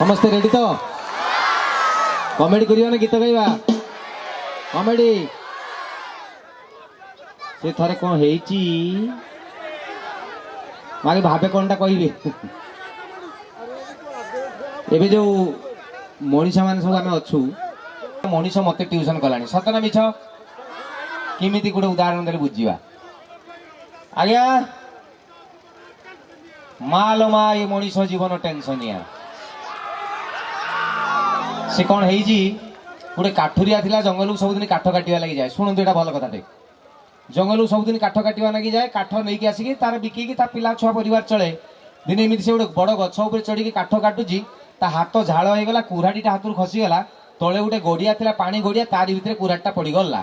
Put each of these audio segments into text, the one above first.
समस्ते रेडी तो कॉमेडी करियो ना गीत गाइबा कॉमेडी से थरे कौन हेची मागे भाबे कोनटा कहबी एबे जो मनीषा मान सब आमे अछु मनीष मते ट्यूशन कलानी सतना मिछ किमिति गुडे उदाहरण देले बुझिबा आज्ञा मालो मा ये मनीष जीवन टेंशन या से कौन है गोटे काठुरिया थिला जंगल को सबुदिन काठ काटिया लगी जाए शुणु एटा भल कथाटे जंगल को सबुदिन काठ काटिया लगी जाए काठ नहीं कि आसिक तार बिकी ता पिला छुआ परिवार चले दिने एमती से गोटे बड़ गछ उपर चढ़ी काठ काटुची ता हाथ झाड़ होगला कुराटीटा हाथ खसीगला तले गोटे गड़िया थिला पानी गड़िया तारी भितर कुराटीटा पड़गला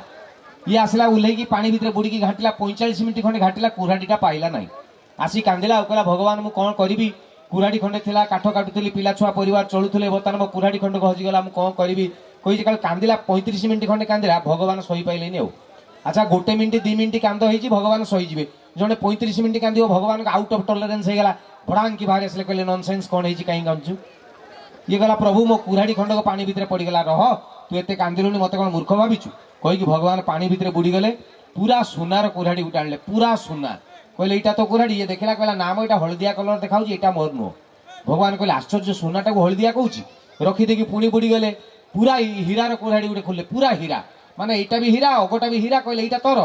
ये आसला उल्लैकी पानी भितर बुड़ीकी घाटिला 45 मिनिट खंडे घाटिला कुराटीटा पाइला ना आसी कांदिला कहला भगवान मु कौन करी कुराड़ी खंडे थिला काठ काटुली पिला छुआ परिवार चलुले बर्तमान मो कुराड़ी खंड हजिगला मु कौन करी कही काल कांदिला 35 मिनिट खंडे कांदिला भगवान सही पाइलेनी आ अच्छा गोटे मिनिट 2 मिनिट कांद होइछि भगवान सहीजिबे जने 35 मिनिट कांदियो भगवान आउट ऑफ टॉलरेंस हेगला भड़ांग की बाहर आसले कहले नॉनसेंस कौन होइछि काई कांदछु ये गला प्रभु मो कुराड़ी खंड को पानी भितर पड़गला रह तू एते कांदिलुनी मते कोन मूर्ख भाबिछु कही भगवान पानी भितर बुड़ी गले पूरा सुनार कुराड़ी उठा आनले पूरा सुना कहले एटा तो कुराड़ी ये देखला कहला नाम एटा हलदिया कलर देखाउछि एटा मोर नो भगवान कहले आश्चर्य सुनाटा को हलदिया कहूछि रखी देकी पुणी बुड़ी गले पूरा हीरार कुराड़ी गुटे खोले पूरा हीरा माने एटा भी हीरा अगोटा भी हीरा कहले एटा तोर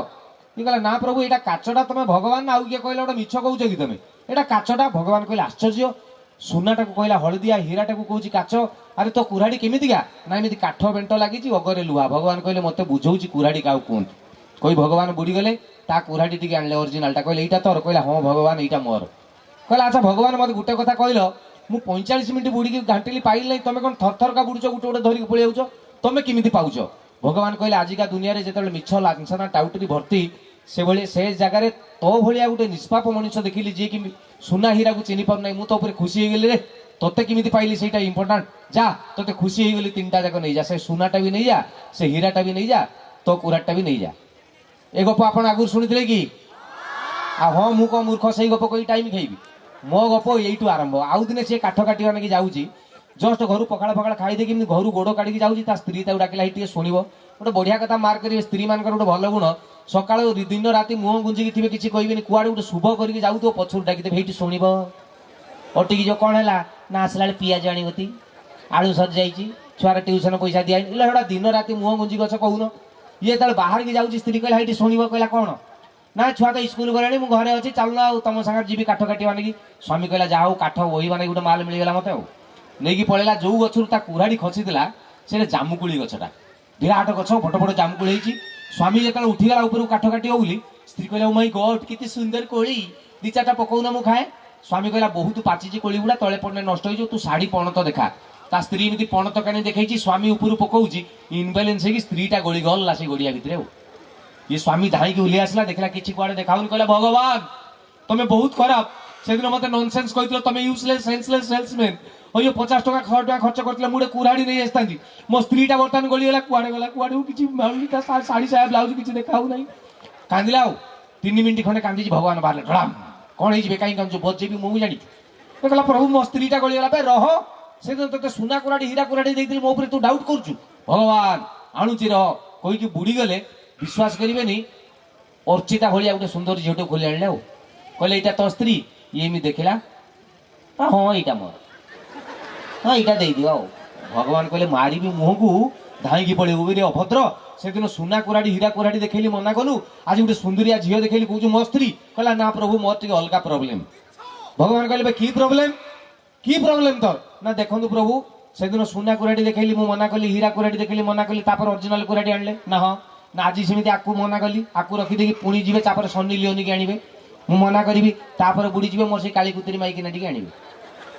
ये कहला ना प्रभु एटा काचटा तमे भगवान ना आउ के कहले ओटा मिछ कहउछ कि तमे एटा काचटा भगवान कहले आश्चर्य सुनाटा को कहला हलदिया हीराटा को कहउछि काच अरे तो कुराड़ी केमिति गा ना एमिति काठ बेंट लागिछि अगरे लुहा भगवान कहले मते बुझौछि कुराड़ी काउ कोन कोई भगवान बुड़ी गले ता कुराड़ी टिके आनले ओरिजिनलटा कहले एटा तोर कहला हां भगवान एटा मोर कहला अच्छा भगवान मते गुटे कथा कहलो मु 45 मिनिट बुड़ी की घाटिली पाइल नहीं तुम कौन थरथर का बुड़ुच गोटे गोटे धरिक पलि जाऊच तुम केमिति पाउच भगवान कहले आजिका दुनिया रे जेतेबेले मिछ लांछना टाउटरी भर्ती से भले से जगार तो भलिया गोटे निष्पाप मनुष्य देखिली जे कि सुना हीरा को चिन्ह पार ना मु तो ऊपर खुशी हो गली रे तोते केमिति पाइली सेटा इंपोर्टेंट जा तोते खुशी हो गली तीनटा जाक नहीं जा से सुनाटा भी नहीं जा से हीराटा भी नहीं जा तो कुराटा भी नहीं जा ए गप आपण आगु सुनिथिले कि आ हां मु को मूर्ख सही गप कोई टाइम खेबी मो गप यू आरंभ आउ दिन से काठ काटिया ना जाऊँगी जस्ट घर पखाड़ पखाड़ खाई देखी घर गोड़ काटिकी जाऊँगी स्त्री डाकिला ये शुण गोटे बढ़िया कथा मार्क करेंगे स्त्री मान गोटे भल गुण सका दिन राति मुह गुंजिकी थे किसी कहबे कुआड़े गोटे शुभ करके जाऊ पछर डाकिदेवे ये शुण अटिकी जो कौन है ना आसला पियाज आनी आलू सर जाइए छुआर ट्यूशन पैसा दिया दिन राति मुह गुंजी गछ कहून ये जो बाहर की जाऊँगी स्त्री कहला ये शुण कहला कौन ना छुआ तो स्कूल गलानी मुझे घरे अच्छी चलना तुम सागर जी काठ काटिया कि स्वामी कहला जाओ काठ वही माने गोटे माल मिलगला मत नहीं पलैला जो गचर कुराड़ी खसीला से जामुकुड़ी गछटा विराट गछ फट फट जामुकुड़ी होती स्वामी जो उठीगला ऊपर काठ काटियो बोली स्त्री कहला माई गॉड केते सुंदर कोली दी चारटा पकौना मु खाए स्वामी कहला बहुत पाचिची कोली गुड़ा तले पड़ने नष्ट हो तू शाढ़ी पणत देखा ता स्त्री एमती पणत कानी देखी स्वामी ऊपर पकाउची इनबालांस हो स्त्रीटा गली गला से गड़िया भितर ये स्वामी धाई उली आसला देखला किसी कुआड़े देखाऊन कहला भगवान तुम्हें बहुत खराब से दिन मत नॉनसेंस कहते तुम यूजलेस सेंसलेस सेल्समैन और ये 50 टका 100 टका खर्च करते मुझे कुराड़ी नहीं आसता मो स्त्रीटा बर्तमान गलीगला कुआड़े किसी शाढ़ी साया ब्लाउज किसी देखा ना कांदिला 3 मिनिट खंडे कांदी भगवान बाहर ढड़ाम कौन है कहीं कांदु बजे भी मुझे जानी कहला प्रभु मो स्त्रीटा गलीगला बे रह से तो सुना कुराड़ी हीरा कुराड़ी देती मो तू डाउट करुचु भगवान आणुची रह कहीकि बुड़ी गले विश्वास करेनि अर्चिता भाया गोटे सुंदर झीटे खोली आने कहले यहाँ तो स्त्री ये देखला हाँ यहाँ मोर हाँ यहाँ दे दियो भगवान कहले मारी मुह को धाई पड़े अभद्र से दिन सुना कुराड़ी हीरा कुराड़ी देखली मना कलु आज गोटे सुंदरिया झील देखली कहूँ मो स्त्री कहला ना प्रभु मोर टे अलग प्रोब्लेम भगवान कहले की प्रोब्लेम तो ना देखु प्रभु से दिन सुना कुराड़ी देखली मु मना कली हीरा कुराड़ी देखली मना कली ओरिजिनल कुराड़ी आनले ना हाँ ना आज सेमती आपको मना कली आपको रखीदे पुणी जी सन्नी लिओनी की आने मु मना करी बुड़ी जी मोर से काली कुतरी माइकिना टी आने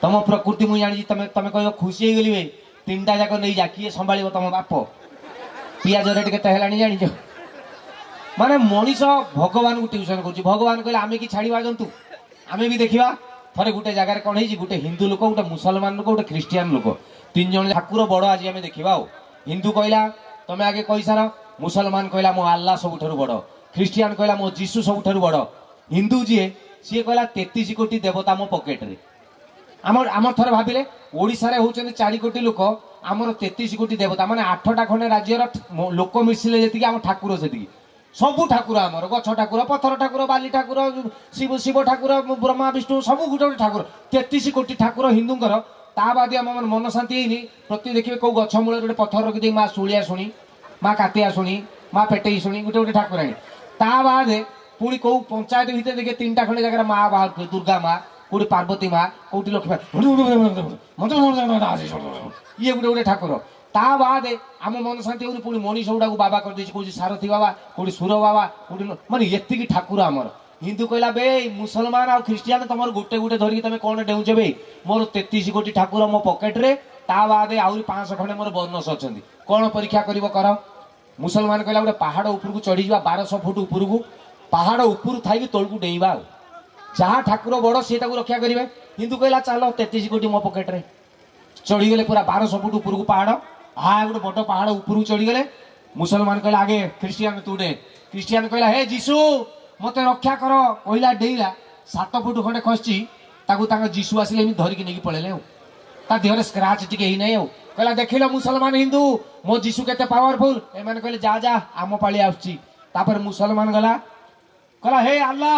तुम प्रकृति मुझे जानी तुम तुम कह खुशी हो गली तीनटा जाक नहीं जा किए संभाल तुम बाप पियाज रेट के जानी माने मनीष भगवान को ट्यूशन कर भगवान कहले आमे कि छाड़ा जंतु आमे भी देखा थे गोटे जगार कौन है गोटे हिंदू लोक गोटे मुसलमान लोक गोटे ख्रीस्टियान लोक 3 जन ठाकुर बड़ आज आम देखा हिंदू कहला तुम आगे कही सार मुसलमान कहला मो आल्ला सबुठारु बड़ ख्रीस्टियान कहला मो जीसु सबुठारु बड़ हिंदू जी सी कहला 33 कोटी देवता मो पकेट रे आमर थरे भाविले ओडिशा रे होउछन 4 कोटी लोक आमर 33 कोटी देवता माने 8टा खंडे राज्यर लोक मिसिले जेतिकी आम ठाकुर सेतिकी सबु ठाकुर आमर गछ ठाकुर पत्थर ठाकुर बाली ठाकुर शिव शिव ठाकुर ब्रह्मा विष्णु सबु गुटे गुटे ठाकुर 33 कोटी ठाकुर हिंदूंकर ता बादी आम मन शांति होनी प्रति देखिए कौ गछ मूल गोटे पत्थर रखी माँ शुलिया शुणी माँ कातिया शुणी माँ पेटेई शुणी गोटे गोटे ठाकुराणी ता बाद पुणी कौ पंचायत भितर देखिए 3टा खंडे जगह माँ बाहर दुर्गा माँ कौटी पार्वती माँ कौटी लक्ष्मी ये गोटे गोटे ठाकुर ता बाद आम मन शांति होनी पुणी मनीष गुड़ा बाबा कर कौन सारथी बाबा कौटी सुर बाबा कौटी माने ये ठाकुर आमर हिंदू कहला बे मुसलमान आ ख्रीस्टियान तुम गोटे गोटे धरिकी तुम कौन डेउच बे मोर 33 कोटी ठाकुर मो पकेट रे ता बाद आहरी 500 खंडे मोर बोनस अच्छा कौन परीक्षा कर मुसलमान कहला गोटे पहाड़ उपर को चढ़ी जा 1200 फुट उपर को पहाड़ उपर थी तौक डेइबा जहाँ ठाकुर बड़ सी रक्षा करेंगे हिंदू कहला चलो 33 कोटी मो पकेट रे चढ़ीगले पूरा 1200 फुट उपर को पहाड़ हाँ गोटे बड़ पहाड़ उपर चढ़ीगले मुसलमान कहला आगे ख्रीस्टियान तू डे ख्रीस्टियान कहला हे जीसु मत रक्षा कर कहला डेला 7 फुट खंडे खसची जीसु आसिले धरिकी नहीं पड़े देहरे स्क्राच टी ना कहला देख मुसलमान हिंदू मो जीसु केते पावरफुल एमाने कहले जा जा आम पाली आपर मुसलमान गला कहला हे अल्लाह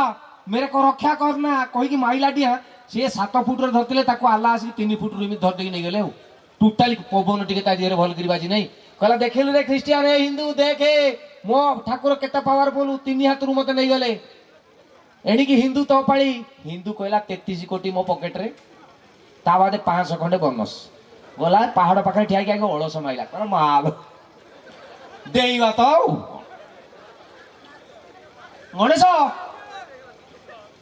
मेरे को रक्षा करना कहीकि माइला डिया सी 7 फुट धरते आल्लाह आसिक 3 फुट धरते नहीं गले टोटाली पवन टी देहरे भल कर बाजी नहीं कहला देखिलु रे ख्रीस्टियान हे हिंदू देखे मो ठाकुर केते पावरफुल 3 हाथ रू मत नहीं गले एणिकी हिंदू तो पाली हिंदू कहला 33 कोटी मो पकेट रे ता बादे 500 खंडे बोनस गला पहाड़ पाखे ठिया के आगे अलस माइला कह माल देइबा तो गणेश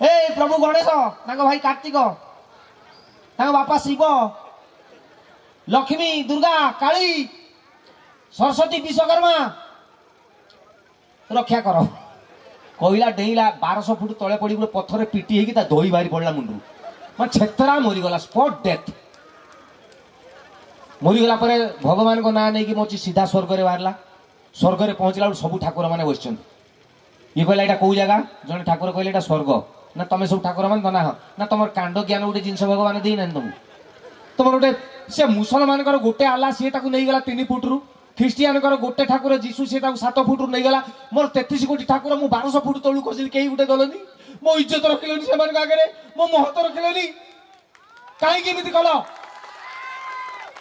ए प्रभु गणेश तांको भाई कार्तिक तांको बापा शिव लक्ष्मी दुर्गा काली सरस्वती विश्वकर्मा रक्षा कर कहला डेला 1200 फुट तले पड़ी गोटे पत्थर पिटी होगी दही बाहरी पड़ा मुंडू मैं छेतरा मरीगला स्पॉट डेथ मरीगला भगवान को ना नहीं मोची सीधा स्वर्ग में बाहरला स्वर्ग में पहुंचला सब ठाकुर मैंने बस ये कहला यहाँ कौ जगह जन ठाकुर कहले यहाँ स्वर्ग ना तुम सब ठाकुर मान ना ना तुम कांड ज्ञान गोटे जिन भगवान देना तुमको तुम गोटे से मुसलमान गोटे आला सी नहीं गला 3 फुट रू ख्रीस्टियान गोटे ठाकुर जीसु सी 7 फुट रू नहीं गला मोर 33 कोटी ठाकुर मु 1200 फुट तलू खसी कई गोटे गलनी मो इज्जत रखिलनि से आगे मो महत्व रखिलनि कहीं कल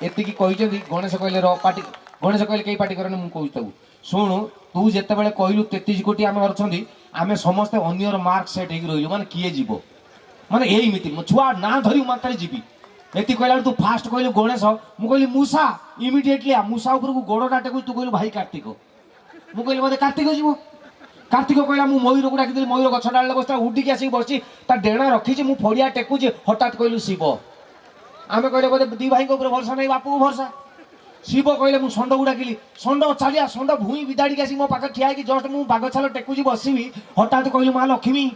एतिकी गणेश कहले पार्टी गणेश कहले कई पार्टी करनी मुझे कहूँ शुणु तू जिते बड़े कहलु 33 कोटी आम अच्छा आम समस्ते अन्यर मार्क सेट हो रही माने किए जीव माने यही मो छुआ ना धरी मात्र जीवी एति कहला तू फास्ट कहलु गणेश मु कहली मूसा इमिडिएटली मूसा ऊपर को गोड़टा टेकु तू कहलु भाई कार्तिक मु कहली मते कार्तिक जीव कार्तिक कहला मु मयूर को डाकिदेली मयूर गछ डाल बसता उडिकी आसी बसची ता डेणा रखी मु फड़िया टेकुची हठात कहलु शिव आमे कहले बोले दी भाई ऊपर भरोसा नहीं बापू को भरोसा शिव कहले मु षंड को डाकिली षंड चलिया षंड भूई विदाड़ी आसी मो पाखे ठिया कि जस्ट मु बाग छाल टेकुची बसबी हठात कहलु माँ लक्ष्मी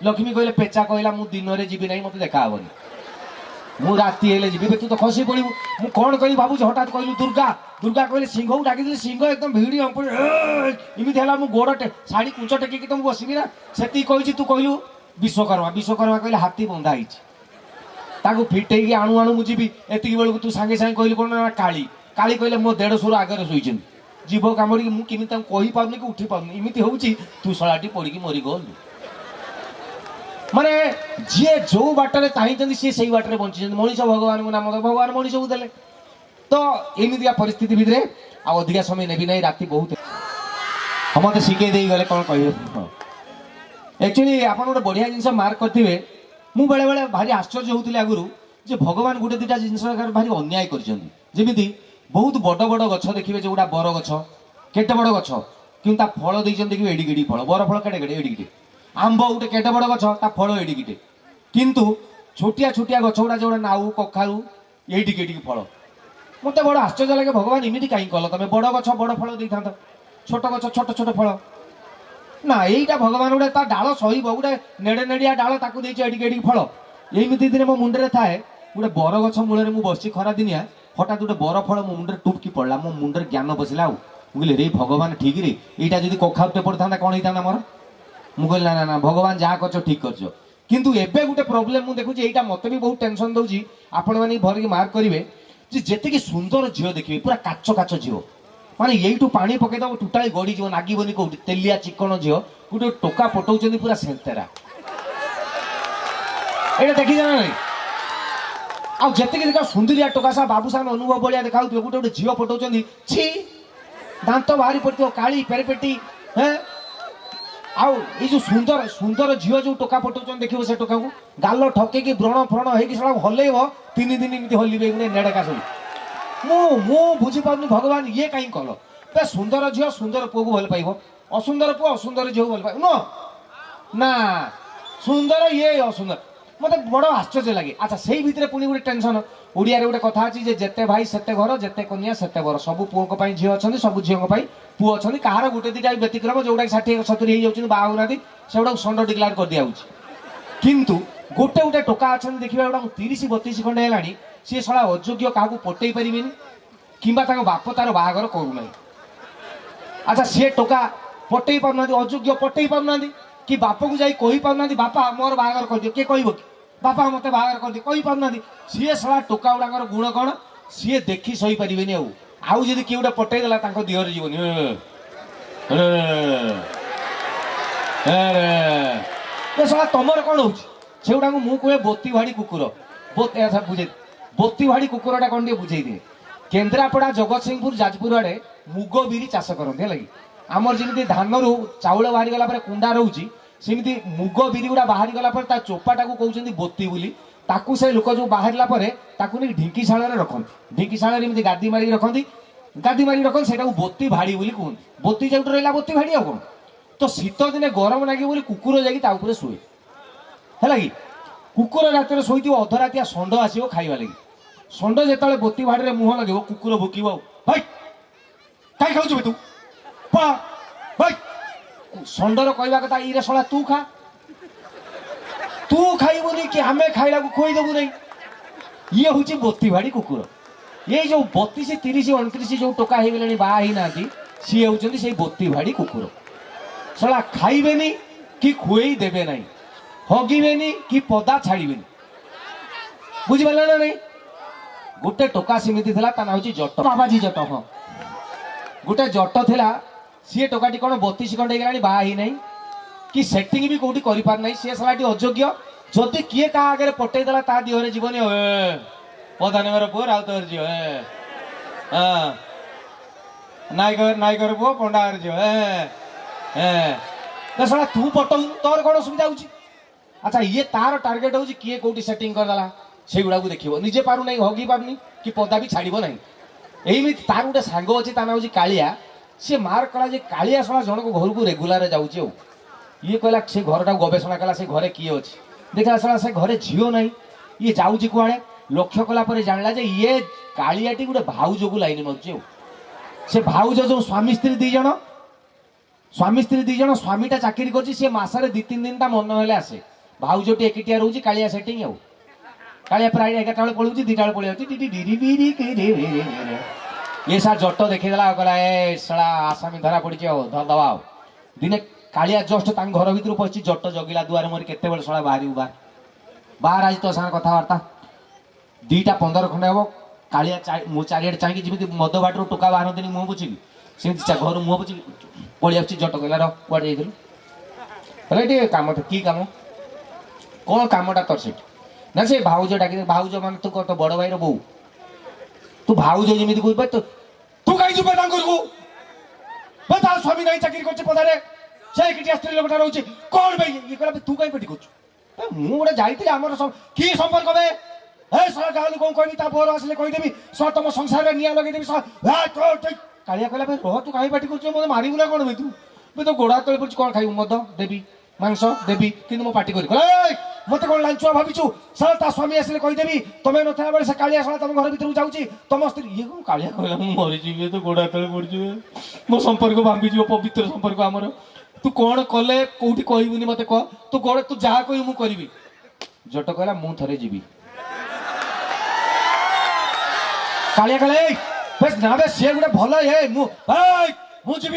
लक्ष्मी कहले पेचा कहला मु दिन रे जीवी नहीं मते देखा हबनी मु राति हेले जीवी तू तो खसी पड़ू मु कौन कही भावुँ हठात कहलु दुर्गा दुर्गा कहले सिंह को डाकिदेली सिंह एकदम भिड़ी इमित है मु गोड़ शाढ़ी कुंच टेकिकी तुम बसबी ना से कही तू कहलु विश्वकर्मा विश्वकर्मा कहले हाथी बंधा होती फिटेगी आणु आणु मुझे एति बेलू तू सांगे सांगे कहलु कौन ना काली काली कहले मो 150 आगे शोचन जीव कामुड़ी मुझे कही पार्नी कि उठी पार्नी इमित हूँ तू शलाटी पड़ी मरी गलु माने जी जो बाटर चाहते सी से बाटर बंची मनीष भगवान को नाम भगवान मनीष को देले तो एमती परिस्थिति भितर अधिका समय नेबी ना राति बहुत मत शिखे दे गले कौन कह एक्चुअली आप गोटे बढ़िया जिन मार्क करेंगे मु बेले बेले भारी आश्चर्य होती आगुरी जे भगवान गोटे दुटा जिन भारी अन्याय करमी बहुत बड़ बड़ गछ देखिए जो बर गछ केटे बड़ गछ कि फल देखिए एडिक एडिक फल बर फल केटे केटे एडिक आंब गोटे केटे बड़ गछ फल एडिकटे किंतु छोटिया छोटिया गछ गुड़ा जो नाऊ कखारू एडिक एडिक फल मत बड़ आश्चर्य लगे भगवान इमिति कहीं कल तुम बड़ गछ बड़ फल दे था छोट गछ छोट छोट फल ना यहीटा भगवान गोटे डाल सही गोटे नेड़े नेड़िया डाल एडिक एडिक फल यही दिन मो मुंडे थाए गोटे बर गछ मूल में बस खरा दिनिया हठात गोटे बर फल मो मुंडे टुपकी पड़ा मो मुंडे ज्ञान बसला मुझे रे भगवान ठीक रे यहाँ जब कखारुटे पड़ता कौन होता मोर मुझे ना ना भगवान जहाँ कर ठीक कर किंतु एबे गोटे प्रोब्लेम मु देखुची एटा मते भी बहुत टेंशन दउची आपण माने भर मार्क करिवे जे जेते सुंदर झील देखिए पूरा काच काच झील माने यही पानी पकई दब टोटाली गड़ी जीव नागिबनी कौटी तेलिया चिकन झील गोटे टोका पटाउछन्ती पूरा सेंतेरा एटा देखि जाना नहीं आ जेते देखा सुंदरिया टोका सा बाबूसान अनुभव भलिया देखा गोटे गोटे झील पटाउछन्ती छी दांत बाहरी पड़ती काली पेरेपेटी हैं आउ ये जो सुंदर सुंदर झील जो टोका पटाउछन देखिबो से टोका को गाल ठके कि व्रण फ्रण हे कि सला हलेइबो 3 दिन एमती हलिबे गुने नेडका सब मु बुझी पाउनी भगवान ये काई कल ते सुंदर झील सुंदर पुओ को भल पाइबो असुंदर पुओ असुंदर झील भल पाइबो नो ना सुंदर ये असुंदर मते बड़ आश्चर्य लगे अच्छा से भितर पुणी गोटे टेंशन ओडिया रे गोटे कथा अछि जे जेते भाई सेते घर जेते कन्या सेते बर सब पुओ को पई झील अछंती सब झील को पई पुओ अछंती कहार गोटे दिटा व्यतिक्रम जोडा 60 70 हे जाउछन बाहा होनादी सेउडा संड डिक्लेयर कर दिया होउछ किंतु गोटे गोटे टोका अछंती देखिबा उडा 30 32 खंडे हेलानी से सळा अयोग्य काहू पटई परिबिनी किंबा ताको बाप तार बाहागर करू नै अच्छा से टोका पटई पाउनादी अयोग्य पटई पाउनादी कि बाप को जाई कहि पाउनादी बापा मोर बाहागर कर दियो के कहबो कि बापा मते बाहागर कर दियो कहि पाउनादी सी सळा टोका उडाकर गुण कोन सी देखि सही परिबेनी आउ जदि किउडा पटई देला तांको दिहर जीवनी अरे सळा तमर कोन होउछ सेउडा को मु कहे बोती भाड़ी कुकुर बोत ऐसा बुझे बोती भाड़ी कुकुरटा कोन दे बुझेई दे केन्द्रापड़ा जगतसिंहपुर जाजपुर आड़े मुग बिरी चाष करते है लगी आमर जमी धान रू चाउल बाहरी गला कुंडा रोची सेमती मुग बिरी गुड़ा बाहरी गला चोपाटा को कहते बोती बोली ताकू से लोक जो बाहरला नहीं ढिंकीशाल रखती ढिंकीशाल गादी मारिक रखती गादी मारिक रखती से बोती भाड़ी बोली कहते बोती जो रहा बोती भाड़ी आ कौन तो शीत दिने गरम लगे बोली कुकुर जाए शुए है कि कुकुर रात शोथ अधरातिया षंड आसो खाइबा लगी षंड जो बोती भाड़ी मुह लगे कुकुर भुकिब भाई कहीं खाऊ तू भाई षंडर कहवा कथा ये शला तू खा तू खाइबुनी कि आम खाइला खुईदेबू नहीं ये हूँ बोती भाड़ी कुकुर ये जो 32 30 29 जो टोका हो गले बाही ना सी होती से बोती भाड़ी कुकुर शला खाइबेनी कि खुई देवे ना हगिबेनी कि पदा छाड़बेनी बुझिपारे ना नहीं गोटे टोका सेमती ना जट बाबाजी जट हाँ गोटे जट थिला सी टोकाटी कौन 32 खंड हो बाही ना कि सेटिंग भी कौटी कर सी सालाटी अयोग्य जदि किए क्या आगे पटई देला ता दिहरे जीवन प्रधान पुओ राउतर झील नायकर पुओ पंडार झील साला तू पटऊ तोर कौन सुविधा हो अच्छा ये तार टार्गेट हूँ किए कौटी सेटिंग करदेला से गुड़ा को देखिए निजे पार ना हगी पारनी कि पदा भी छाड़ ना यही तार गोटे सांग अच्छी ता ना हूँ कालिया सी मार्क कला कालिया शला जन को घर को रेगुलार जाऊँ ये कहला से घर गवेषणा कला से घरे किए अच्छी देखा शला से घरे झील ना ये जाऊँगी कुआड़े लक्ष्य कलापर जानला जे ये कालियाटी गोटे भाउज को लाइन मार्च से भाउज जो स्वामी स्त्री दीज स्वामीटा चाकरी कर मसरे 2-3 दिन ता मन हेले आसे भाउजटी एकिटिया रोची कालिया सेटिंग आउ कालिया प्राय 11टा बेले पळुची 2टा बेले पळी ये सा जट देखीदेला कहला ए सला आसामी धरा पड़ी धरदवा दिने कालिया जस्ट घर भर पशि जट जगिला दुआर मोर केते बेले सला बाहरी बाहर आज तो सार कथबार्ता 2:15 खंडे हम कालिया मो चारिड़े चाहिए जमी मद बाटर टोका बाहर मुह पोछिकी सेमती घर मुह पोछिकी पलि आस जट कहला रुआड़े जाइए कम कि कम कौन कमटा तोर से ना से भाउज डाक भाउज मान तू तो बड़ भाई बो तू भाउज जमी कह तू कहीं जुबे स्वामी नहीं चाकरी कर स्त्री लोकटा रोचे कौन भाई ये कहला तू कहीं पेटी कर मुझे जाइए आम कि संपर्क बे सर गाँव लोक कह पुअर आसे कहीदेवी सर तुम संसार निआ लगेदेवी कालिया कहला रह तू कहीं पार्टी कर मतलब मारू ना कौन भाई तू तो गोड़ा तले पड़ी कौन खाइबू मद देवी मांस देवी कि पार्टी कर मत कौन लांचुआ भाविचु सर ता स्वामी आसे कहीदेवी तुम्हें नथा बेले से कालिया साला तुम घर भर जाऊँगी तुम स्त्री ये कौन कालिया कहला मरीजी तो गोड़ा तले पड़ी मो संपर्क भांगी पवित्र संपर्क आमर तू कौन कले कौटी कहबुनी मत कह तू गोड़ तू जहाँ कह मु करी जट कहला मु थरे जीवी कालिया कहले ना बे सी गोटे भल हे मुझी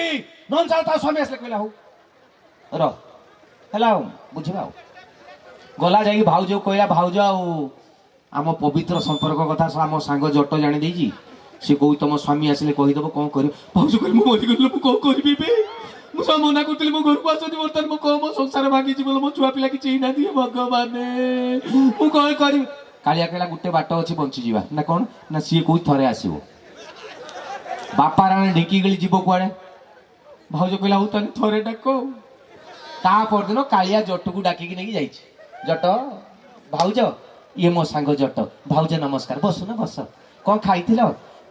नन चाल ता स्वामी आसे कहला हो रहा बुझा गला जाइए भाउज कहला भाउज आम पवित्र संपर्क कथा आम सांग जट जानी देजी सी कह तुम स्वामी आसिले कहीदेव कौन कर भाउज कह मरीगल कौन करी मुझे मना करी मो घर को आसती बर्तमान मो कह मो संसार भांगी मो छुआ पिला किसी ना दिए भगवान मुझे कौन कर कालिया कहला गोटे बाट अच्छी बंची जा ना कौन ना सी कौ थे आसो बापा राणी ढेकी गली जीव कुआड़े भाउज कहला हूँ तेने थे डाक ता परदिन कालिया जट को डाकिकी नहीं जाइए जट भाउज ये मो सांग जट भाउज नमस्कार बस ना बस कौन खाई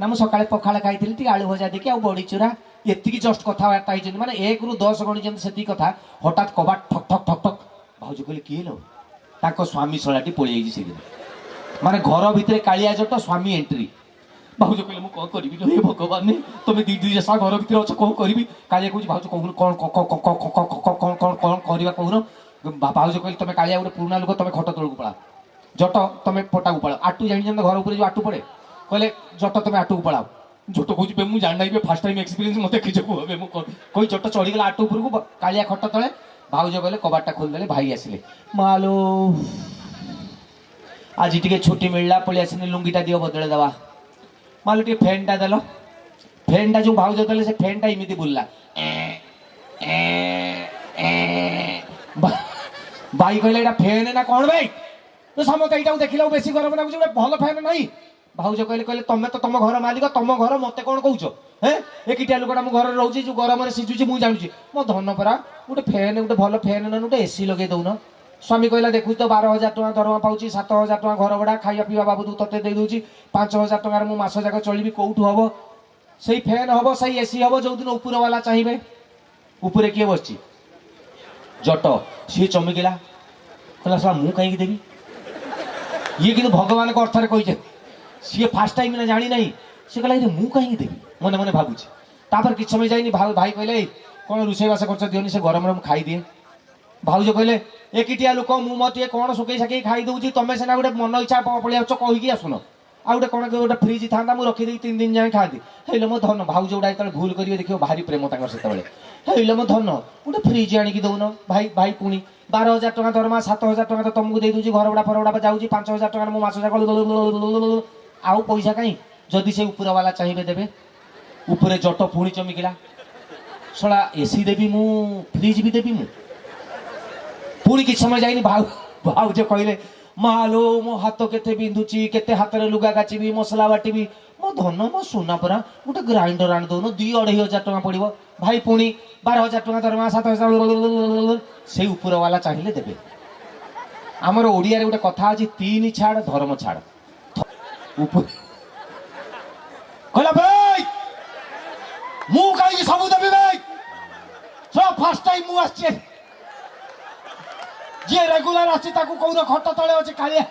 ना मुझे सकाଳେ पखाଳ खाई टी आलू भजा देखी आउ बड़ी चूरा ये जस्ट कथबार्ता होती माने 1 ରୁ 10 गणी से कथा हठात कबाट ठक ठक ठक ठक भाउज कहले किए लो ताको स्वामी शलाटी पड़ी जाइए से दिन माने घर भितर कालिया जट स्वामी एंट्री भाउज कहले मु कौन करी हे भगवान तुम दी जसा घर भितर अच्छे कौन करी कालिया कहूँ भाउज कहून कौन कौन कौन कौन करवा कहून भाउज कहले तुम कालिया गोटे पुराना लोक तुम खट तौक पड़ा जट तुम पटा को पड़ा आटू जानी घर ऊपर जो आटू पड़े कहले जट तुम आटू को पड़ाओ जट कह मुझे जाना फास्ट टाइम एक्सपीरियंस मत कोई जट चढ़ीगला आटू उपर को कालिया खट तले भाउज कहले कबाटा खोलदे भाई आसिले मालो आज टे छुट्टी मिलला पलि आसने लुंगीटा दियो बदले दवा मालो टे फैनटा देल फैनटा जो भाउज देले से फैनटा इमिति बुल्ला भाई कहले एटा फैन ना कौन भाई तो समस्त यहाँ देखला बेसी गरम लगुच भल फैन नहीं भाउज कहले कहले तुम तो तुम घर मालिक तुम घर मत कौन कौच है एकिटिया लोकटा मो घर रोचे जो गरम सिझुची मुझे जानूची मो धन परा गोटे फैन गोटे भल फैन न गोटे एसी लगे दौन स्वामी कहला देखु तो 12,000 टका दरमा पाऊँ 7,000 टका घर भड़ा खाଇବା पीवा बाबू तते दे दूची 5,000 टकार मु मास जाक चलिबी कोठू हबो सही फैन हबो सही एसी हबो जो दिन ऊपर वाला चाहिए ऊपर किए बसची जट सी चमकिला कहला सा मु कहीं देवी ये कि भगवान को अर्थर कही सी फास्ट टाइम ना जानी नहीं सी कहला मु कहीं देवी मने मने भावुची तापर कि समय जाइनी भाई कहले कौन रोषेईबास कर दियोनी से गरम रम खाई दिए भाउज कहले एकिटिया लोक मु मत कौन सुकई साकई खाई दूची तुम सीना गोटे मन इच्छा पलिया कहीकि आसुन आ गोटे कौन गोटे फ्रिज था मुझे रखीदी 3 दिन जाए खाती हेल्ले मो धन भाउज गुड़ा जो भूल करेंगे देखिए भारी प्रेम से हेल्ले मो धन गोटे फ्रिज आणिकी दौन भाई भाई पुणी 12,000 टका दरमा 7,000 टका तो तुमको दे दूची घर भड़ा फर भड़ा जाऊँगी 5,000 टका मो मास जाक आउ पैसा कहीं जदि से ऊपर वाला चाहिए देवे ऊपर जट पुणी चमकिला सला एसी देवी मु फ्रिज भी देवी मु पुणी कि समय जाइनी भाउज कहले मालो मो हाथ केते बिंधुची केते हाथ रे लुगा काचिबी मसला बाटिबी मो धन मो सोना परा गोटे ग्राइंडर आनी दौन 2,500 टका पड़ो भाई पुणी 12,000 टका दरमा 7,000 से ऊपर वाला चाहिए देवे आमर ओडिया गोटे कथा अच्छी 3 छाड़ धर्म छाड़ कहला भाई मु कहीं सब देवी भाई सब फास्ट टाइम मु आछे जे रेगुलर आछि ताकू कौन खट तले अछि कालिया